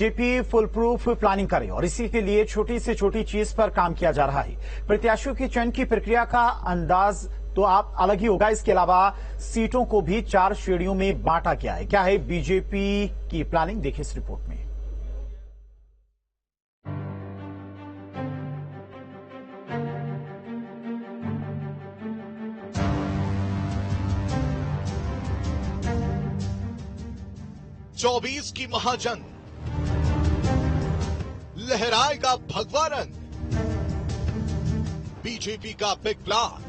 BJP full proof planning करे और इसी के लिए छोटी से छोटी चीज पर काम किया जा रहा है। प्रत्याशियों के चयन की प्रक्रिया का अंदाज तो आप अलग ही होगा। इसके अलावा सीटों को भी 4 श्रेणियों में बांटा गया है। क्या है बीजेपी की प्लानिंग, देखिए इस रिपोर्ट में। चौबीस की महाजंग, लहराएगा भगवा रंग। बीजेपी का बिग प्लान,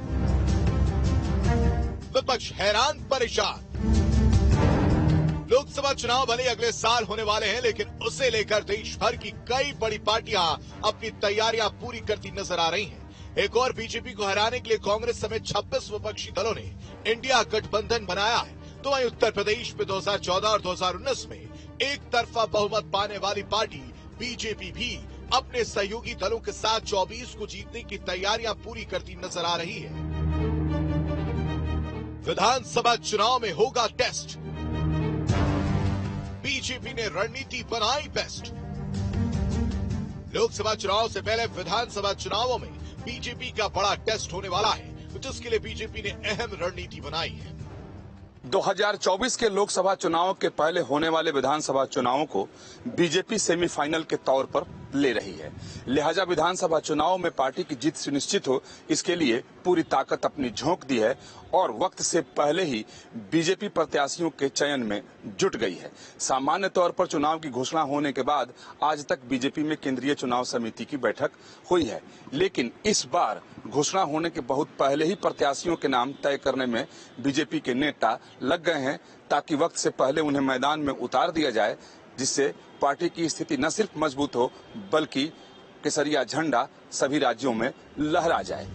विपक्ष हैरान परेशान। लोकसभा चुनाव भले अगले साल होने वाले हैं, लेकिन उसे लेकर देश भर की कई बड़ी पार्टियां अपनी तैयारियां पूरी करती नजर आ रही हैं। एक और बीजेपी को हराने के लिए कांग्रेस समेत 26 विपक्षी दलों ने इंडिया गठबंधन बनाया है। तो वहीं उत्तर प्रदेश में 2014 और 2019 में एक तरफा बहुमत पाने वाली पार्टी बीजेपी भी अपने सहयोगी दलों के साथ 24 को जीतने की तैयारियां पूरी करती नजर आ रही है। विधानसभा चुनाव में होगा टेस्ट, बीजेपी ने रणनीति बनाई बेस्ट। लोकसभा चुनाव से पहले विधानसभा चुनावों में बीजेपी का बड़ा टेस्ट होने वाला है, जिसके लिए बीजेपी ने अहम रणनीति बनाई है। 2024 के लोकसभा चुनाव के पहले होने वाले विधानसभा चुनावों को बीजेपी सेमीफाइनल के तौर पर ले रही है। लिहाजा विधानसभा चुनाव में पार्टी की जीत सुनिश्चित हो, इसके लिए पूरी ताकत अपनी झोंक दी है और वक्त से पहले ही बीजेपी प्रत्याशियों के चयन में जुट गई है। सामान्य तौर पर चुनाव की घोषणा होने के बाद आज तक बीजेपी में केंद्रीय चुनाव समिति की बैठक हुई है, लेकिन इस बार घोषणा होने के बहुत पहले ही प्रत्याशियों के नाम तय करने में बीजेपी के नेता लग गए हैं, ताकि वक्त से पहले उन्हें मैदान में उतार दिया जाए, जिससे पार्टी की स्थिति न सिर्फ मजबूत हो बल्कि केसरिया झंडा सभी राज्यों में लहरा जाए।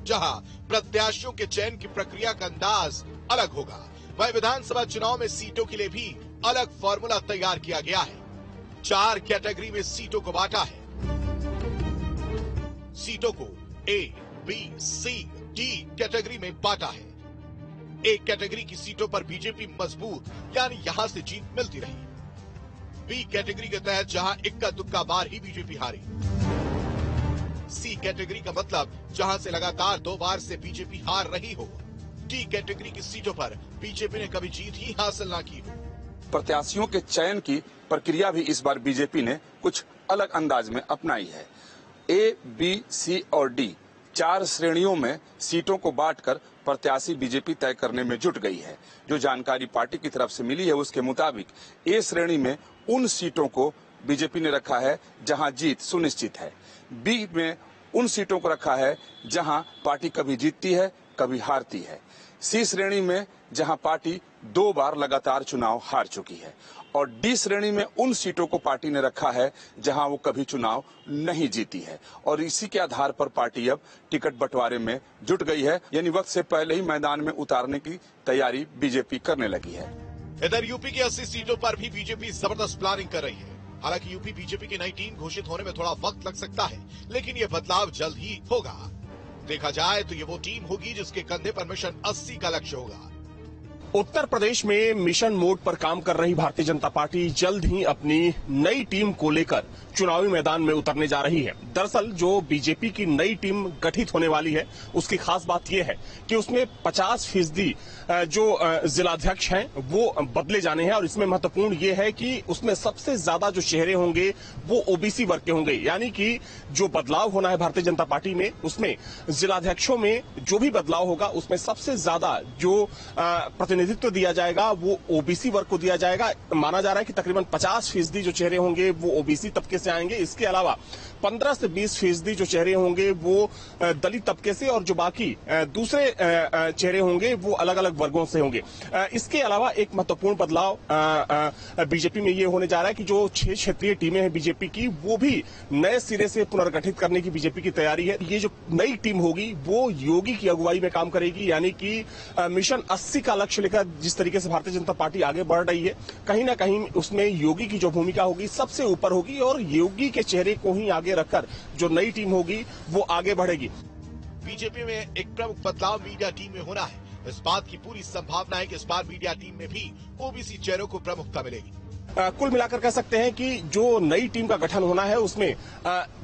जहां प्रत्याशियों के चयन की प्रक्रिया का अंदाज अलग होगा, वहीं विधानसभा चुनाव में सीटों के लिए भी अलग फॉर्मूला तैयार किया गया है। 4 कैटेगरी में सीटों को बांटा है। सीटों को A, B, C, D category में बांटा है। एक कैटेगरी की सीटों पर बीजेपी मजबूत, यानी यहां से जीत मिलती रही। बी कैटेगरी के तहत जहां इक्का दुक्का बार ही बीजेपी हारी। सी कैटेगरी का मतलब जहां से लगातार 2 बार से बीजेपी हार रही हो। डी कैटेगरी की सीटों पर बीजेपी ने कभी जीत ही हासिल न की हो। प्रत्याशियों के चयन की प्रक्रिया भी इस बार बीजेपी ने कुछ अलग अंदाज में अपनाई है। A, B, C और D 4 श्रेणियों में सीटों को बांटकर प्रत्याशी बीजेपी तय करने में जुट गई है। जो जानकारी पार्टी की तरफ से मिली है उसके मुताबिक A श्रेणी में उन सीटों को बीजेपी ने रखा है जहां जीत सुनिश्चित है। B में उन सीटों को रखा है जहां पार्टी कभी जीतती है कभी हारती है। C श्रेणी में जहां पार्टी 2 बार लगातार चुनाव हार चुकी है और D श्रेणी में उन सीटों को पार्टी ने रखा है जहां वो कभी चुनाव नहीं जीती है और इसी के आधार पर पार्टी अब टिकट बंटवारे में जुट गई है, यानी वक्त से पहले ही मैदान में उतारने की तैयारी बीजेपी करने लगी है। इधर यूपी की 80 सीटों पर भी बीजेपी जबरदस्त प्लानिंग कर रही है। हालांकि यूपी बीजेपी की नई टीम घोषित होने में थोड़ा वक्त लग सकता है, लेकिन ये बदलाव जल्द ही होगा। देखा जाए तो ये वो टीम होगी जिसके कंधे पर मिशन 80 का लक्ष्य होगा। उत्तर प्रदेश में मिशन मोड पर काम कर रही भारतीय जनता पार्टी जल्द ही अपनी नई टीम को लेकर चुनावी मैदान में उतरने जा रही है। दरअसल जो बीजेपी की नई टीम गठित होने वाली है उसकी खास बात यह है कि उसमें 50% जो जिलाध्यक्ष हैं वो बदले जाने हैं और इसमें महत्वपूर्ण ये है कि उसमें सबसे ज्यादा जो चेहरे होंगे वो ओबीसी वर्ग के होंगे, यानी कि जो बदलाव होना है भारतीय जनता पार्टी में उसमें जिलाध्यक्षों में जो भी बदलाव होगा उसमें सबसे ज्यादा जो प्रतिनिधित्व दिया जाएगा वो ओबीसी वर्ग को दिया जाएगा। माना जा रहा है कि तकरीबन 50% जो चेहरे होंगे वो ओबीसी तबके से आएंगे। इसके अलावा 15 से 20% जो चेहरे होंगे वो दलित तबके से और जो बाकी दूसरे चेहरे होंगे वो अलग अलग वर्गों से होंगे। इसके अलावा एक महत्वपूर्ण बदलाव बीजेपी में ये होने जा रहा है कि जो 6 क्षेत्रीय टीमें हैं बीजेपी की वो भी नए सिरे से पुनर्गठित करने की बीजेपी की तैयारी है। ये जो नई टीम होगी वो योगी की अगुवाई में काम करेगी, यानी कि मिशन 80 का लक्ष्य लेकर जिस तरीके से भारतीय जनता पार्टी आगे बढ़ रही है कहीं ना कहीं उसमें योगी की जो भूमिका होगी सबसे ऊपर होगी और योगी के चेहरे को ही आगे रखकर जो नई टीम होगी वो आगे बढ़ेगी। बीजेपी में एक प्रमुख बदलाव मीडिया टीम में होना है। इस बात की पूरी संभावना है कि इस बार मीडिया टीम में भी ओबीसी चेहरों को प्रमुखता मिलेगी। कुल मिलाकर कह सकते हैं कि जो नई टीम का गठन होना है उसमें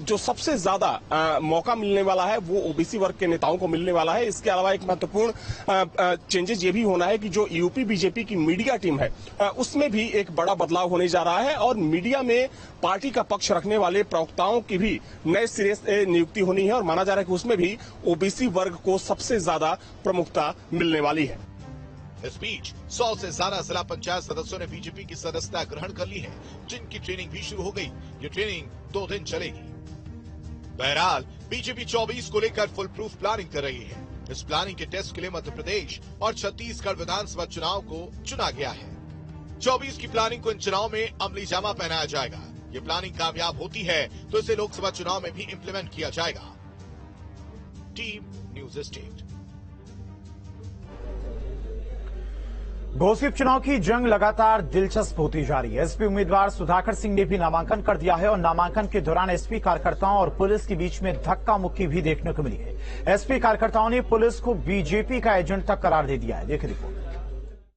जो सबसे ज्यादा मौका मिलने वाला है वो ओबीसी वर्ग के नेताओं को मिलने वाला है। इसके अलावा एक महत्वपूर्ण चेंजेस ये भी होना है कि जो यूपी बीजेपी की मीडिया टीम है उसमें भी एक बड़ा बदलाव होने जा रहा है और मीडिया में पार्टी का पक्ष रखने वाले प्रवक्ताओं की भी नए सिरे से नियुक्ति होनी है और माना जा रहा है कि उसमें भी ओबीसी वर्ग को सबसे ज्यादा प्रमुखता मिलने वाली है। इस बीच 100 से ज्यादा जिला पंचायत सदस्यों ने बीजेपी की सदस्यता ग्रहण कर ली है, जिनकी ट्रेनिंग भी शुरू हो गई। ये ट्रेनिंग 2 दिन चलेगी। बहरहाल बीजेपी 24 को लेकर फुल प्रूफ प्लानिंग कर रही है। इस प्लानिंग के टेस्ट के लिए मध्य प्रदेश और छत्तीसगढ़ विधानसभा चुनाव को चुना गया है। 24 की प्लानिंग को इन चुनाव में अमली जामा पहनाया जाएगा। ये प्लानिंग कामयाब होती है तो इसे लोकसभा चुनाव में भी इम्प्लीमेंट किया जाएगा। Team news state. घोसी उपचुनाव की जंग लगातार दिलचस्प होती जा रही है। एसपी उम्मीदवार सुधाकर सिंह ने भी नामांकन कर दिया है और नामांकन के दौरान एसपी कार्यकर्ताओं और पुलिस के बीच में धक्का मुक्की भी देखने को मिली है। एसपी कार्यकर्ताओं ने पुलिस को बीजेपी का एजेंट तक करार दे दिया है। देखिए रिपोर्ट।